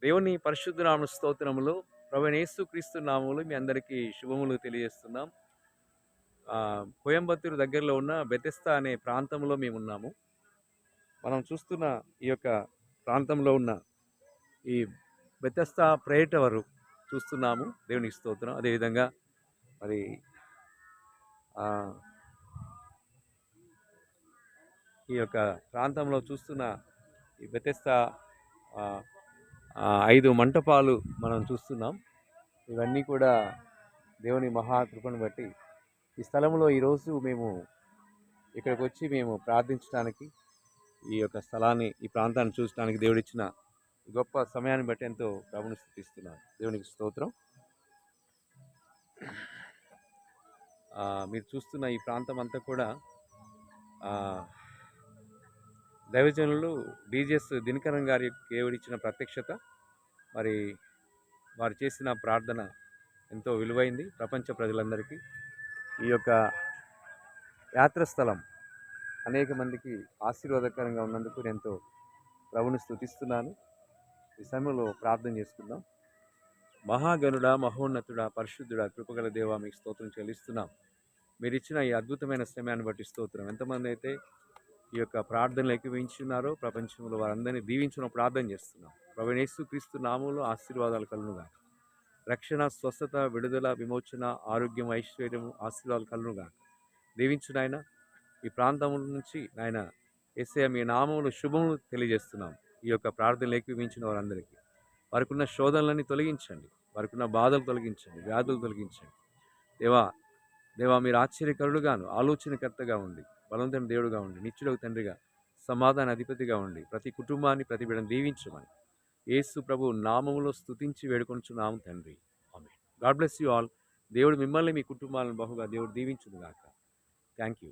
దేవుని పరిశుద్ధ నామ స్తోత్రములు. ప్రభువైన యేసుక్రీస్తు నామములో మీ అందరికీ శుభములు తెలియజేస్తున్నాం. కోయంబత్తూరు దగ్గరలో ఉన్న బెతెస్దా అనే ప్రాంతంలో మేమున్నాము. మనం చూస్తున్న ఈ యొక్క ప్రాంతంలో ఉన్న ఈ బెతెస్దా ప్రేయర్ టవర్ చూస్తున్నాము. దేవునికి స్తోత్రం. అదేవిధంగా మరి ఆహ్, ఈ యొక్క ప్రాంతంలో చూస్తున్న ఈ బెతెస్దా ఆహ్, 5 మంటపాలు మనం చూస్తున్నాం. ఇవన్నీ కూడా దేవుని మహాకృపను బట్టి ఈ స్థలంలో ఈరోజు మేము ఇక్కడికొచ్చి మేము ప్రార్థించడానికి, ఈ యొక్క స్థలాన్ని, ఈ ప్రాంతాన్ని చూడటానికి దేవుడిచ్చిన ఈ గొప్ప సమయాన్ని బట్టి ఎంతో ప్రభువుని స్తుతిస్తున్నాను. దేవునికి స్తోత్రం. మీరు చూస్తున్న ఈ ప్రాంతం అంతా కూడా ఆహ్, దైవజనులు డీజెస్ దినకరన్ గారి దేవుడిచ్చిన ప్రత్యక్షత, మరి వారు చేసిన ప్రార్థన ఎంతో విలువైంది ప్రపంచ ప్రజలందరికీ. ఈ యొక్క యాత్ర స్థలం అనేక మందికి ఆశీర్వాదకరంగా ఉన్నందుకు నేను ఎంతో ప్రభుని స్తుతిస్తున్నాను. ఈ సమయంలో ప్రార్థన చేసుకుందాం. మహాగణుడా, మహోన్నతుడా, పరిశుద్ధుడా, కృపగల దేవా, మీకు స్తోత్రం చెల్లిస్తున్నాం. మీరు ఇచ్చిన ఈ అద్భుతమైన సమయాన్ని బట్టి స్తోత్రం. ఎంతమంది అయితే ఈ యొక్క ప్రార్థనలు ఏకీభవించున్నారో ప్రపంచంలో వారందరినీ దీవించిన ప్రార్థన చేస్తున్నాం. ప్రభువైన యేసుక్రీస్తు నామములో ఆశీర్వాదాలు కలుగునుగాక. రక్షణ, స్వస్థత, విడుదల, విమోచన, ఆరోగ్యం, ఐశ్వర్యము, ఆశీర్వాదాలు కలుగునుగాక. దీవించు నాయన. ఈ ప్రాంతం నుంచి నాయన యేసయ్య మీ నామములో శుభములు తెలియజేస్తున్నాం. ఈ యొక్క ప్రార్థనలు ఏకీభవించిన వారందరికీ వారికి ఉన్న శోధనలన్నీ తొలగించండి, వారికి ఉన్న బాధలు తొలగించండి, వ్యాధులు తొలగించండి. దేవా దేవా మీరు ఆశ్చర్యకరుడుగాను, ఆలోచనకర్తగా ఉండి, బలవంతుని దేవుడుగా ఉండి, నిత్యుడకు తండ్రిగా, సమాధాన అధిపతిగా ఉండి, ప్రతి కుటుంబాన్ని, ప్రతి బిడ్డను దీవించమని యేసు ప్రభు నామములో స్తుతించి వేడుకొనుచున్నాము తండ్రి. ఆమేన్. God bless you all. దేవుడు మిమ్మల్ని, మీ కుటుంబాలను బహుగా దేవుడు దీవించును గాక. Thank you.